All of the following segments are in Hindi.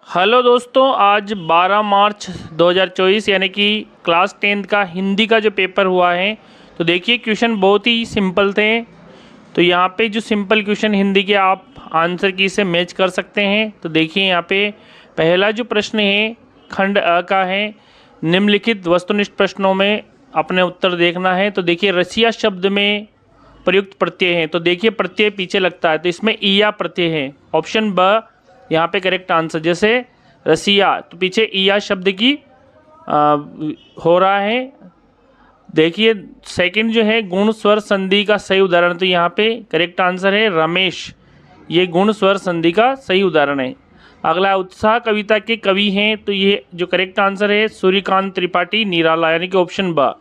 हेलो दोस्तों, आज 12 मार्च 2024 यानी कि क्लास 10th का हिंदी का जो पेपर हुआ है। तो देखिए क्वेश्चन बहुत ही सिंपल थे। तो यहाँ पे जो सिंपल क्वेश्चन हिंदी के आप आंसर की से मैच कर सकते हैं। तो देखिए यहाँ पे पहला जो प्रश्न है खंड अ का है, निम्नलिखित वस्तुनिष्ठ प्रश्नों में अपने उत्तर देखना है। तो देखिए रसिया शब्द में प्रयुक्त प्रत्यय है। तो देखिए प्रत्यय पीछे लगता है, तो इसमें ईया प्रत्यय है। ऑप्शन ब यहाँ पे करेक्ट आंसर। जैसे रसिया तो पीछे ईया शब्द की हो रहा है। देखिए सेकंड जो है गुण स्वर संधि का सही उदाहरण, तो यहाँ पे करेक्ट आंसर है रमेश। ये गुण स्वर संधि का सही उदाहरण है। अगला उत्साह कविता के कवि हैं, तो ये जो करेक्ट आंसर है सूर्यकांत त्रिपाठी निराला, यानी कि ऑप्शन ब।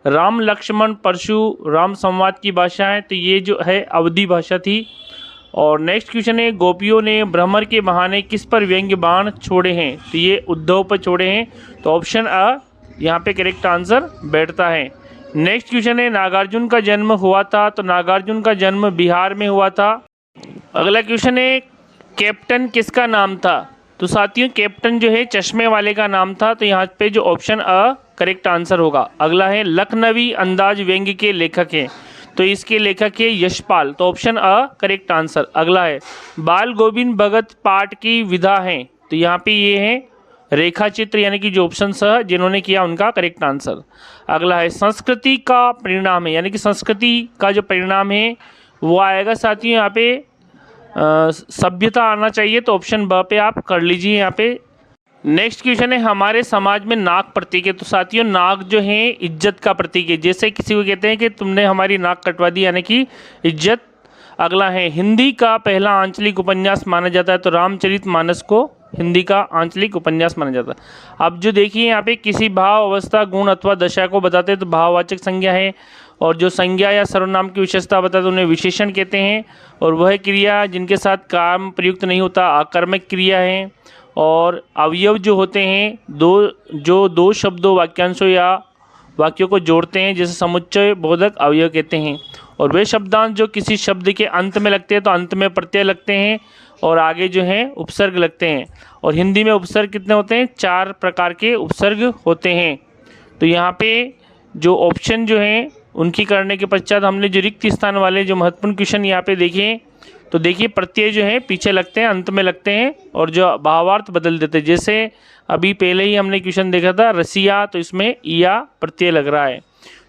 राम लक्ष्मण परशुराम संवाद की भाषा है, तो ये जो है अवधी भाषा थी। और नेक्स्ट क्वेश्चन है गोपियों ने भ्रमर के बहाने किस पर व्यंग्य बाण छोड़े हैं, तो ये उद्धव पर छोड़े हैं। तो ऑप्शन अ यहाँ पे करेक्ट आंसर बैठता है। नेक्स्ट क्वेश्चन है नागार्जुन का जन्म हुआ था, तो नागार्जुन का जन्म बिहार में हुआ था। अगला क्वेश्चन है कैप्टन किसका नाम था, तो साथियों कैप्टन जो है चश्मे वाले का नाम था। तो यहाँ पे जो ऑप्शन अ करेक्ट आंसर होगा। अगला है लखनवी अंदाज व्यंग्य के लेखक हैं, तो इसके लेखक है यशपाल, तो ऑप्शन अ करेक्ट आंसर। अगला है बाल गोविंद भगत पाठ की विधा है, तो यहाँ पे ये है रेखा चित्र, यानी कि जो ऑप्शन स जिन्होंने किया उनका करेक्ट आंसर। अगला है संस्कृति का परिणाम है, यानी कि संस्कृति का जो परिणाम है वो आएगा साथियों यहाँ पे सभ्यता आना चाहिए, तो ऑप्शन ब पे आप कर लीजिए यहाँ पे। नेक्स्ट क्वेश्चन है हमारे समाज में नाक प्रतीक है, तो साथियों नाक जो है इज्जत का प्रतीक है। जैसे किसी को कहते हैं कि तुमने हमारी नाक कटवा दी, यानी कि इज्जत। अगला है हिंदी का पहला आंचलिक उपन्यास माना जाता है, तो रामचरितमानस को हिंदी का आंचलिक उपन्यास माना जाता है। अब जो देखिए यहाँ पे किसी भाव अवस्था गुण अथवा दशा को बताते हैं तो भाववाचक संज्ञा है, और जो संज्ञा या सर्वनाम की विशेषता बताते हैं उन्हें विशेषण कहते हैं। और वह क्रिया जिनके साथ काम प्रयुक्त नहीं होता आकर्मक क्रिया है। और अवयव जो होते हैं दो शब्दों वाक्यांशों या वाक्यों को जोड़ते हैं, जैसे समुच्चय बोधक अवयव कहते हैं। और वे शब्दांश जो किसी शब्द के अंत में लगते हैं तो अंत में प्रत्यय लगते हैं और आगे जो है उपसर्ग लगते हैं। और हिंदी में उपसर्ग कितने होते हैं, 4 प्रकार के उपसर्ग होते हैं। तो यहाँ पे जो ऑप्शन जो हैं उनकी करने के पश्चात हमने जो रिक्त स्थान वाले जो महत्वपूर्ण क्वेश्चन यहाँ पे देखे, तो देखिए प्रत्यय जो है पीछे लगते हैं, अंत में लगते हैं और जो भावार्थ बदल देते हैं। जैसे अभी पहले ही हमने क्वेश्चन देखा था रसिया, तो इसमें ईया प्रत्यय लग रहा है।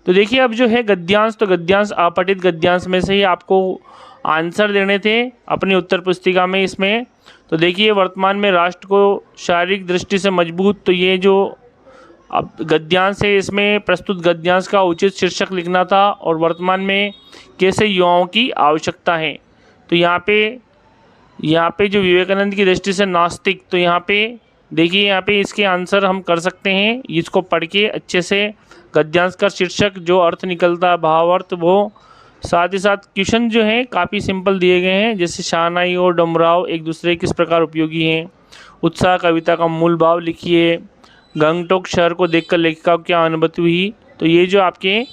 तो देखिए अब जो है गद्यांश, तो गद्यांश अपठित गद्यांश में से ही आपको आंसर देने थे अपनी उत्तर पुस्तिका में इसमें। तो देखिए वर्तमान में राष्ट्र को शारीरिक दृष्टि से मजबूत, तो ये जो अब गद्यांश है इसमें प्रस्तुत गद्यांश का उचित शीर्षक लिखना था और वर्तमान में कैसे युवाओं की आवश्यकता है। तो यहाँ पे जो विवेकानंद की दृष्टि से नास्तिक, तो यहाँ पे देखिए यहाँ पे इसके आंसर हम कर सकते हैं। इसको पढ़ के अच्छे से गद्यांश का शीर्षक जो अर्थ निकलता है भावार्थ वो, साथ ही साथ क्वेश्चन जो हैं काफ़ी सिंपल दिए गए हैं। जैसे शहनाई और डमराव एक दूसरे किस प्रकार उपयोगी हैं, उत्साह कविता का मूल भाव लिखिए, गंगटोक शहर को देखकर लेखिका को क्या अनुभूति हुई। तो ये जो आपके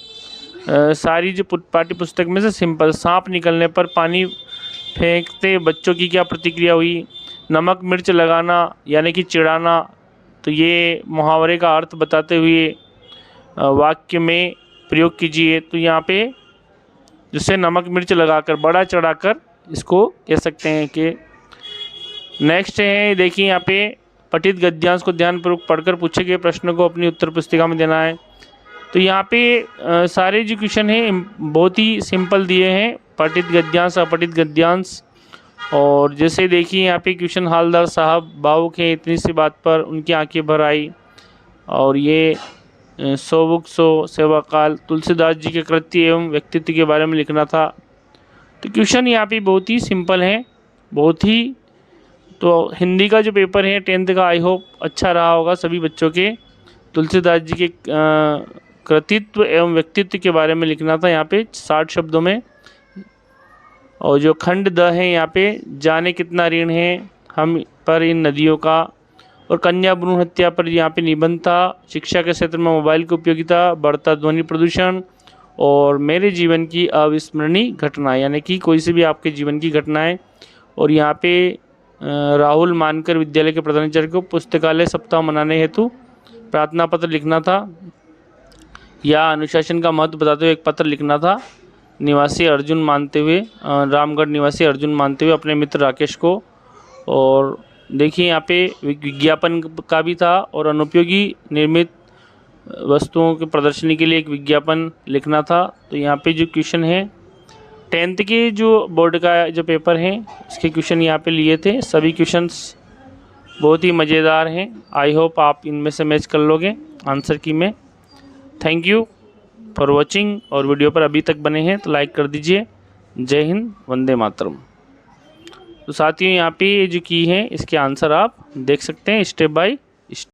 सारी जो पाठ्य पुस्तक में से सिंपल, सांप निकलने पर पानी फेंकते बच्चों की क्या प्रतिक्रिया हुई, नमक मिर्च लगाना यानी कि चिढ़ाना, तो ये मुहावरे का अर्थ बताते हुए वाक्य में प्रयोग कीजिए। तो यहाँ पे जिससे नमक मिर्च लगाकर बड़ा चढ़ाकर इसको कह सकते हैं कि। नेक्स्ट है देखिए यहाँ पे पठित गद्यांश को ध्यानपूर्वक पढ़कर पूछे गए प्रश्नों को अपनी उत्तर पुस्तिका में देना है। तो यहाँ पे सारे जो क्वेश्चन हैं बहुत ही सिंपल दिए हैं, पठित गद्यांश अपठित गद्यांश। और जैसे देखिए यहाँ पे क्वेश्चन हालदार साहब भावुक हैं इतनी सी बात पर उनकी आंखें भर आई, और ये सोबुक सो सेवाकाल तुलसीदास जी के कृत्य एवं व्यक्तित्व के बारे में लिखना था। तो क्वेश्चन यहाँ पे बहुत ही सिंपल हैं, बहुत ही। तो हिंदी का जो पेपर है 10th का आई होप अच्छा रहा होगा सभी बच्चों के। तुलसीदास जी के कृतित्व एवं व्यक्तित्व के बारे में लिखना था यहाँ पे 60 शब्दों में। और जो खंड द है यहाँ पे जाने कितना ऋण है हम पर इन नदियों का, और कन्या भ्रूण हत्या पर यहाँ पे निबंध था। शिक्षा के क्षेत्र में मोबाइल की उपयोगिता, बढ़ता ध्वनि प्रदूषण, और मेरे जीवन की अविस्मरणीय घटना, यानी कि कोई सी भी आपके जीवन की घटनाएं। और यहाँ पे राहुल मानकर विद्यालय के प्रधानाचार्य को पुस्तकालय सप्ताह मनाने हेतु प्रार्थना पत्र लिखना था या अनुशासन का महत्व बताते हुए एक पत्र लिखना था। निवासी अर्जुन मानते हुए रामगढ़ निवासी अर्जुन मानते हुए अपने मित्र राकेश को। और देखिए यहाँ पे विज्ञापन का भी था और अनुपयोगी निर्मित वस्तुओं की प्रदर्शनी के लिए एक विज्ञापन लिखना था। तो यहाँ पे जो क्वेश्चन है 10th के जो बोर्ड का जो पेपर है इसके क्वेश्चन यहाँ पे लिए थे। सभी क्वेश्चंस बहुत ही मज़ेदार हैं। आई होप आप इनमें से मैच कर लोगे आंसर की में। Thank you for watching. और वीडियो पर अभी तक बने हैं तो लाइक कर दीजिए। जय हिंद, वंदे मातरम। तो साथियों यहाँ पे जो की है इसके आंसर आप देख सकते हैं स्टेप बाय